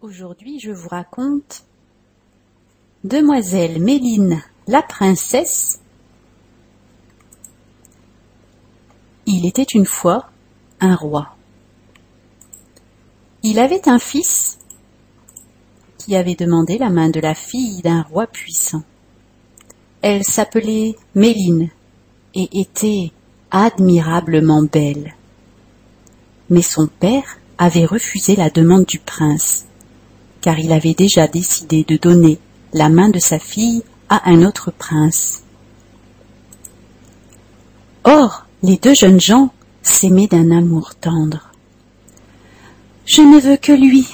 Aujourd'hui, je vous raconte Demoiselle Méline, la princesse. Il était une fois un roi. Il avait un fils qui avait demandé la main de la fille d'un roi puissant. Elle s'appelait Méline et était admirablement belle. Mais son père avait refusé la demande du prince, car il avait déjà décidé de donner la main de sa fille à un autre prince. Or, les deux jeunes gens s'aimaient d'un amour tendre. « Je ne veux que lui,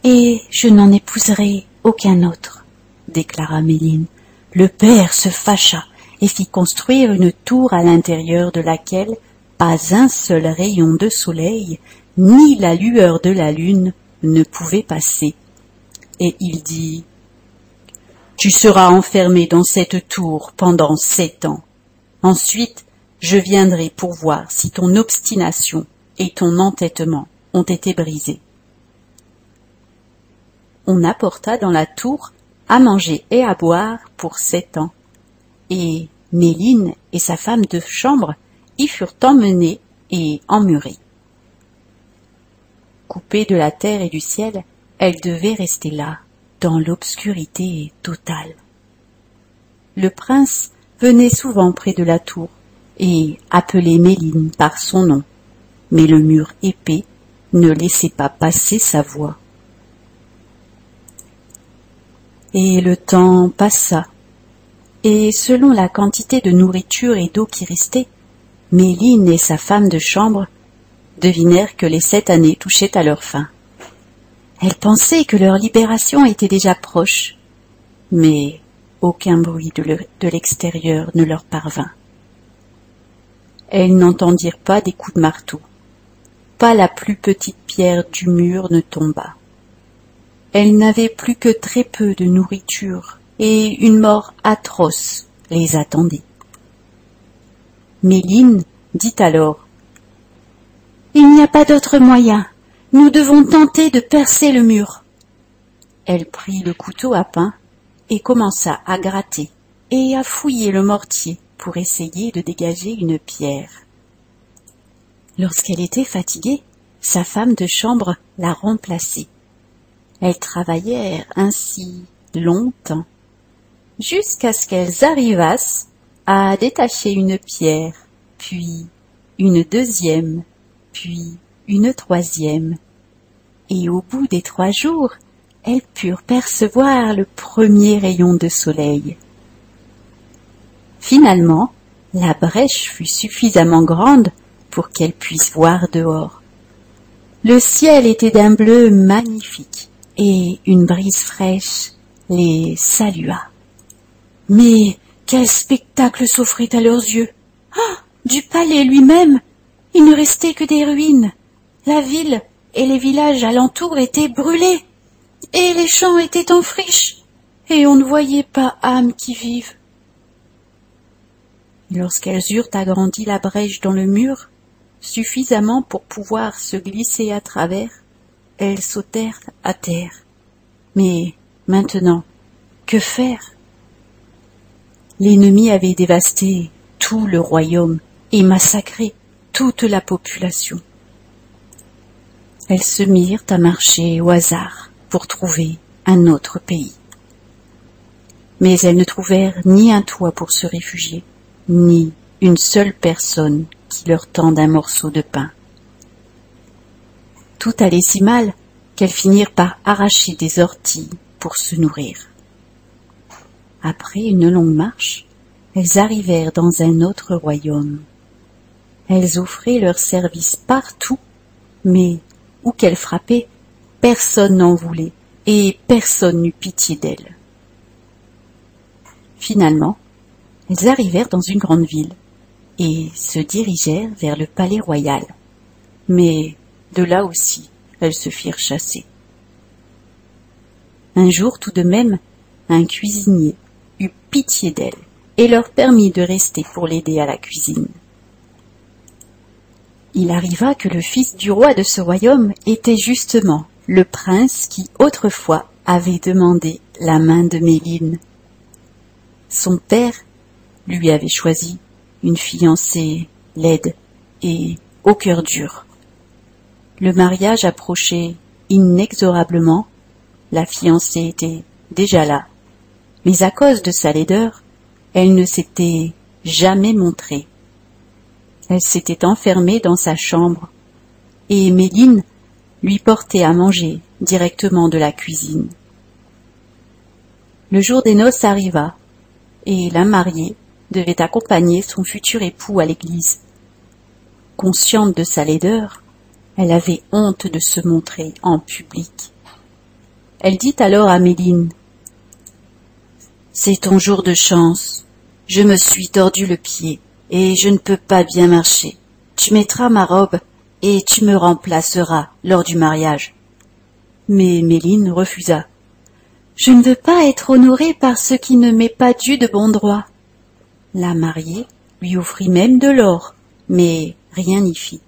et je n'en épouserai aucun autre, » déclara Méline. Le père se fâcha et fit construire une tour à l'intérieur de laquelle pas un seul rayon de soleil, ni la lueur de la lune ne pouvait passer. Et il dit : « Tu seras enfermé dans cette tour pendant 7 ans. Ensuite, je viendrai pour voir si ton obstination et ton entêtement ont été brisés. » On apporta dans la tour à manger et à boire pour 7 ans, et Méline et sa femme de chambre y furent emmenées et emmurées. Coupées de la terre et du ciel, elles devaient rester là, dans l'obscurité totale. Le prince venait souvent près de la tour et appelait Méline par son nom, mais le mur épais ne laissait pas passer sa voix. Et le temps passa, et selon la quantité de nourriture et d'eau qui restait, Méline et sa femme de chambre devinèrent que les 7 années touchaient à leur fin. Elles pensaient que leur libération était déjà proche, mais aucun bruit de l'extérieur ne leur parvint. Elles n'entendirent pas des coups de marteau, pas la plus petite pierre du mur ne tomba. Elles n'avaient plus que très peu de nourriture, et une mort atroce les attendait. Méline dit alors : « Il n'y a pas d'autre moyen. Nous devons tenter de percer le mur. » Elle prit le couteau à pain et commença à gratter et à fouiller le mortier pour essayer de dégager une pierre. Lorsqu'elle était fatiguée, sa femme de chambre la remplaçait. Elles travaillèrent ainsi longtemps, jusqu'à ce qu'elles arrivassent à détacher une pierre, puis une deuxième, puis une troisième, et au bout des 3 jours, elles purent percevoir le premier rayon de soleil. Finalement, la brèche fut suffisamment grande pour qu'elles puissent voir dehors. Le ciel était d'un bleu magnifique, et une brise fraîche les salua. Mais quel spectacle s'offrait à leurs yeux! Ah, du palais lui-même, il ne restait que des ruines. La ville et les villages alentours étaient brûlés, et les champs étaient en friche, et on ne voyait pas âme qui vive. Lorsqu'elles eurent agrandi la brèche dans le mur, suffisamment pour pouvoir se glisser à travers, elles sautèrent à terre. Mais maintenant, que faire? L'ennemi avait dévasté tout le royaume et massacré toute la population. Elles se mirent à marcher au hasard pour trouver un autre pays. Mais elles ne trouvèrent ni un toit pour se réfugier, ni une seule personne qui leur tende un morceau de pain. Tout allait si mal qu'elles finirent par arracher des orties pour se nourrir. Après une longue marche, elles arrivèrent dans un autre royaume. Elles offraient leurs services partout, mais où qu'elles frappaient, personne n'en voulait et personne n'eut pitié d'elles. Finalement, elles arrivèrent dans une grande ville et se dirigèrent vers le palais royal. Mais de là aussi, elles se firent chasser. Un jour tout de même, un cuisinier eut pitié d'elles et leur permit de rester pour l'aider à la cuisine. Il arriva que le fils du roi de ce royaume était justement le prince qui autrefois avait demandé la main de Méline. Son père lui avait choisi une fiancée laide et au cœur dur. Le mariage approchait inexorablement, la fiancée était déjà là, mais à cause de sa laideur, elle ne s'était jamais montrée. Elle s'était enfermée dans sa chambre, et Méline lui portait à manger directement de la cuisine. Le jour des noces arriva, et la mariée devait accompagner son futur époux à l'église. Consciente de sa laideur, elle avait honte de se montrer en public. Elle dit alors à Méline: « C'est ton jour de chance. Je me suis tordu le pied et je ne peux pas bien marcher. Tu mettras ma robe et tu me remplaceras lors du mariage. » Mais Méline refusa. « Je ne veux pas être honorée par ce qui ne m'est pas dû de bon droit. » La mariée lui offrit même de l'or, mais rien n'y fit.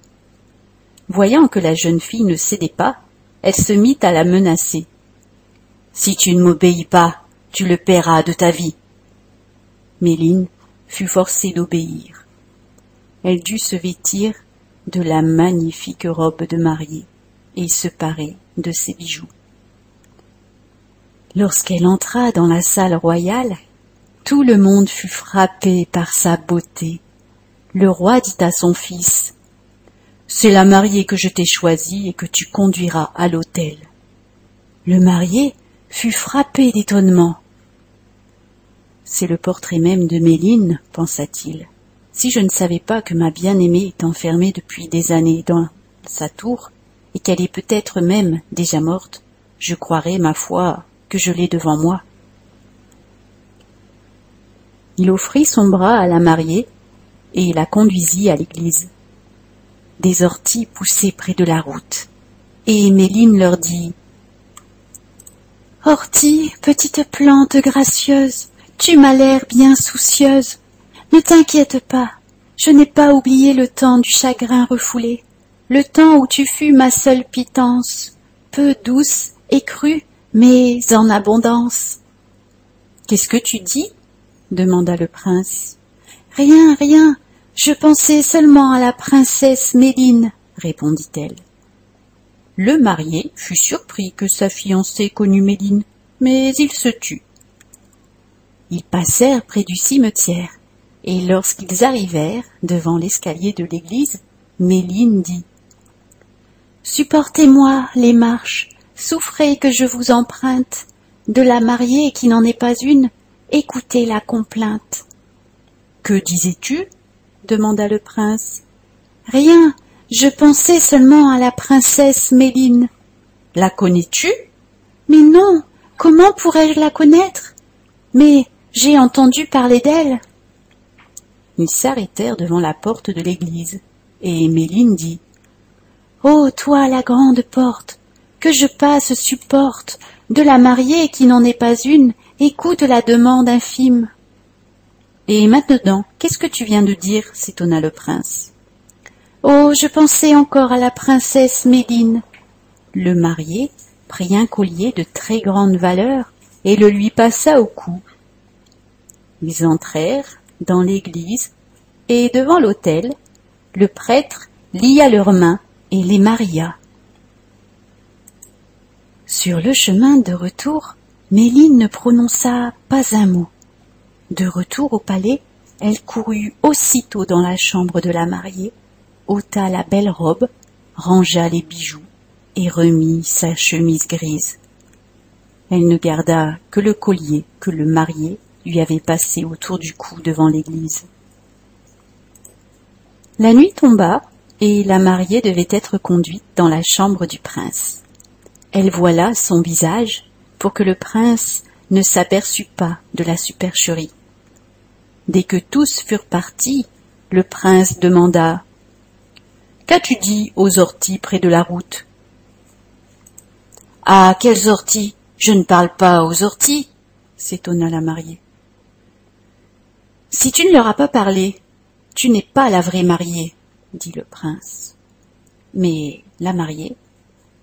Voyant que la jeune fille ne cédait pas, elle se mit à la menacer. « Si tu ne m'obéis pas, tu le paieras de ta vie. » Méline fut forcée d'obéir. Elle dut se vêtir de la magnifique robe de mariée et se parer de ses bijoux. Lorsqu'elle entra dans la salle royale, tout le monde fut frappé par sa beauté. Le roi dit à son fils: « C'est la mariée que je t'ai choisie et que tu conduiras à l'autel. » Le marié fut frappé d'étonnement. « C'est le portrait même de Méline, pensa-t-il. Si je ne savais pas que ma bien-aimée est enfermée depuis des années dans sa tour, et qu'elle est peut-être même déjà morte, je croirais, ma foi, que je l'ai devant moi. » Il offrit son bras à la mariée et la conduisit à l'église. Des orties poussaient près de la route, et Méline leur dit: « Ortie, petite plante gracieuse, tu m'as l'air bien soucieuse. Ne t'inquiète pas, je n'ai pas oublié le temps du chagrin refoulé, le temps où tu fus ma seule pitance, peu douce et crue, mais en abondance. »« Qu'est-ce que tu dis ?» demanda le prince. « Rien, rien, je pensais seulement à la princesse Méline, » répondit-elle. Le marié fut surpris que sa fiancée connût Méline, mais il se tut. Ils passèrent près du cimetière, et lorsqu'ils arrivèrent devant l'escalier de l'église, Méline dit: « Supportez-moi les marches, souffrez que je vous emprunte. De la mariée qui n'en est pas une, écoutez la complainte. »« Que disais-tu » demanda le prince. « Rien, je pensais seulement à la princesse Méline. »« La connais-tu » ?»« Mais non, comment pourrais-je la connaître ? Mais j'ai entendu parler d'elle. » Ils s'arrêtèrent devant la porte de l'église, et Méline dit: « Ô toi la grande porte, que je passe supporte, de la mariée qui n'en est pas une, écoute la demande infime. »« Et maintenant, qu'est-ce que tu viens de dire ?» s'étonna le prince. « Oh, je pensais encore à la princesse Méline. » Le marié prit un collier de très grande valeur et le lui passa au cou. Ils entrèrent dans l'église, et devant l'autel, le prêtre lia leurs mains et les maria. Sur le chemin de retour, Méline ne prononça pas un mot. De retour au palais, elle courut aussitôt dans la chambre de la mariée, ôta la belle robe, rangea les bijoux et remit sa chemise grise. Elle ne garda que le collier que le marié lui avait passé autour du cou devant l'église. La nuit tomba, et la mariée devait être conduite dans la chambre du prince. Elle voila son visage pour que le prince ne s'aperçût pas de la supercherie. Dès que tous furent partis, le prince demanda: « Qu'as-tu dit aux orties près de la route ?»« Ah, quelles orties ? Je ne parle pas aux orties, » s'étonna la mariée. « Si tu ne leur as pas parlé, tu n'es pas la vraie mariée, » dit le prince. Mais la mariée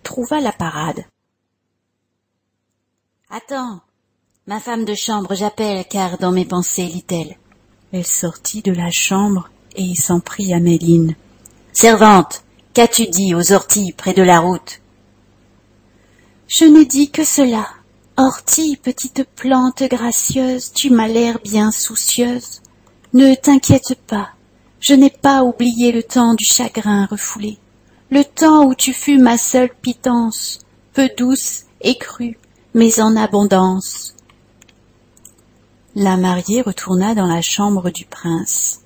trouva la parade. « Attends, ma femme de chambre, j'appelle, car dans mes pensées, lit-elle. » Elle sortit de la chambre et s'en prit à Méline. « Servante, qu'as-tu dit aux orties près de la route ?»« Je n'ai dit que cela. Ortie, petite plante gracieuse, tu m'as l'air bien soucieuse. Ne t'inquiète pas, je n'ai pas oublié le temps du chagrin refoulé, le temps où tu fus ma seule pitance, peu douce et crue, mais en abondance. » La mariée retourna dans la chambre du prince.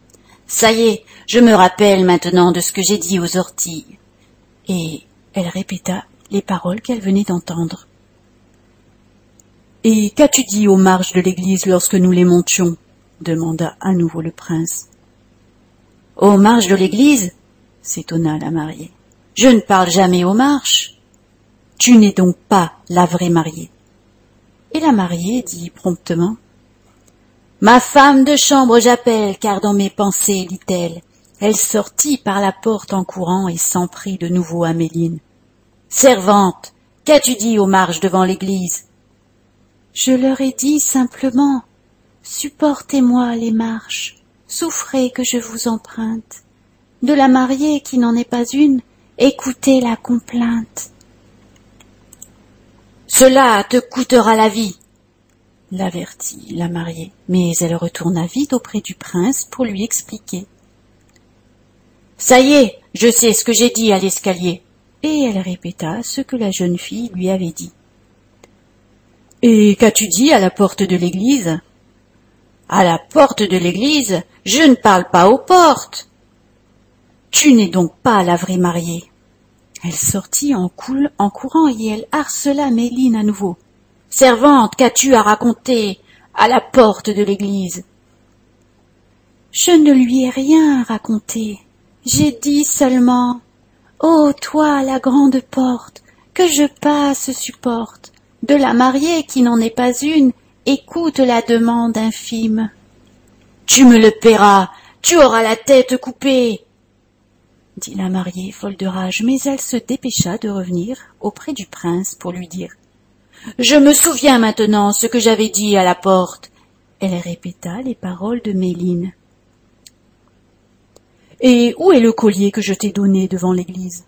« Ça y est, je me rappelle maintenant de ce que j'ai dit aux orties. » Et elle répéta les paroles qu'elle venait d'entendre. « Et qu'as-tu dit aux marches de l'église lorsque nous les montions ?» demanda à nouveau le prince. « Aux marches de l'église ?» s'étonna la mariée. « Je ne parle jamais aux marches. Tu n'es donc pas la vraie mariée. » Et la mariée dit promptement. « Ma femme de chambre j'appelle, car dans mes pensées, lit-elle. » Elle sortit par la porte en courant et s'en prit de nouveau à Méline. « Servante, qu'as-tu dit aux marches devant l'église ?»« Je leur ai dit simplement, supportez-moi les marches, souffrez que je vous emprunte. De la mariée qui n'en est pas une, écoutez la complainte. »« Cela te coûtera la vie, » l'avertit la mariée, mais elle retourna vite auprès du prince pour lui expliquer. « Ça y est, je sais ce que j'ai dit à l'escalier. » Et elle répéta ce que la jeune fille lui avait dit. « Et qu'as-tu dit à la porte de l'église ?»« À la porte de l'église, je ne parle pas aux portes. »« Tu n'es donc pas la vraie mariée. » Elle sortit en courant et elle harcela Méline à nouveau. « Servante, qu'as-tu à raconter à la porte de l'église ?»« Je ne lui ai rien raconté. J'ai dit seulement, ô toi, la grande porte, que je passe supporte, de la mariée qui n'en est pas une, écoute la demande infime. »« Tu me le paieras, tu auras la tête coupée !» dit la mariée folle de rage, mais elle se dépêcha de revenir auprès du prince pour lui dire. « Je me souviens maintenant ce que j'avais dit à la porte. » Elle répéta les paroles de Méline. « Et où est le collier que je t'ai donné devant l'église ?»«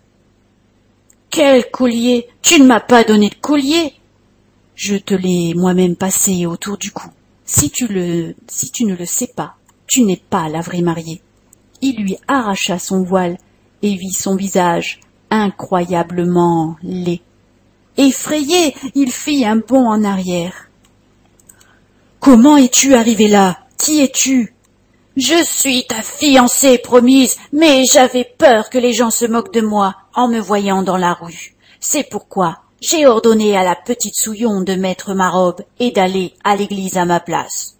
Quel collier? Tu ne m'as pas donné de collier. » ?»« Je te l'ai moi-même passé autour du cou. Si tu ne le sais pas, tu n'es pas la vraie mariée. » Il lui arracha son voile et vit son visage incroyablement laid. Effrayé, il fit un bond en arrière. « Comment es-tu arrivé là? Qui es-tu ?»« Je suis ta fiancée promise, mais j'avais peur que les gens se moquent de moi en me voyant dans la rue. C'est pourquoi j'ai ordonné à la petite Souillon de mettre ma robe et d'aller à l'église à ma place. »«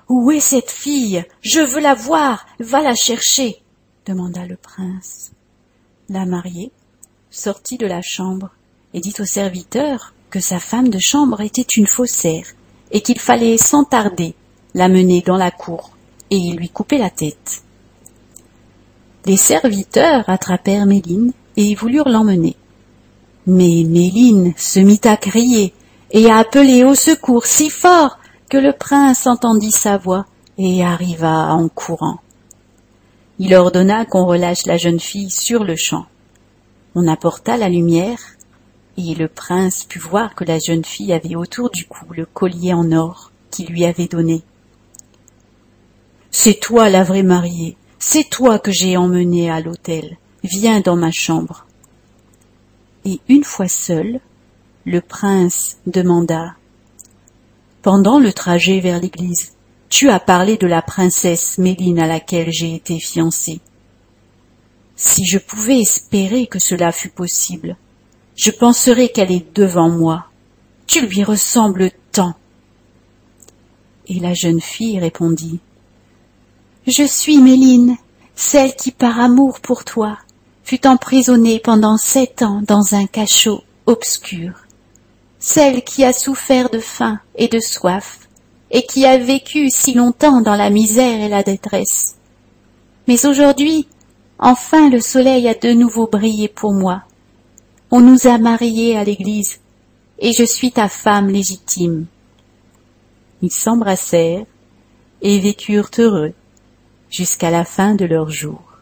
Où est cette fille? Je veux la voir, va la chercher, » demanda le prince. La mariée sortit de la chambre et dit au serviteur que sa femme de chambre était une faussaire et qu'il fallait sans tarder la mener dans la cour et lui couper la tête. Les serviteurs attrapèrent Méline et voulurent l'emmener. Mais Méline se mit à crier et à appeler au secours si fort que le prince entendit sa voix et arriva en courant. Il ordonna qu'on relâche la jeune fille sur le champ. On apporta la lumière, et le prince put voir que la jeune fille avait autour du cou le collier en or qu'il lui avait donné. « C'est toi la vraie mariée, c'est toi que j'ai emmenée à l'hôtel, viens dans ma chambre. » Et une fois seul, le prince demanda « Pendant le trajet vers l'église, tu as parlé de la princesse Méline à laquelle j'ai été fiancé. Si je pouvais espérer que cela fût possible, je penserais qu'elle est devant moi. Tu lui ressembles tant. » Et la jeune fille répondit. « Je suis Méline, celle qui par amour pour toi fut emprisonnée pendant 7 ans dans un cachot obscur, celle qui a souffert de faim et de soif, et qui a vécu si longtemps dans la misère et la détresse. Mais aujourd'hui, enfin le soleil a de nouveau brillé pour moi. On nous a mariés à l'église, et je suis ta femme légitime. » Ils s'embrassèrent et vécurent heureux jusqu'à la fin de leurs jours.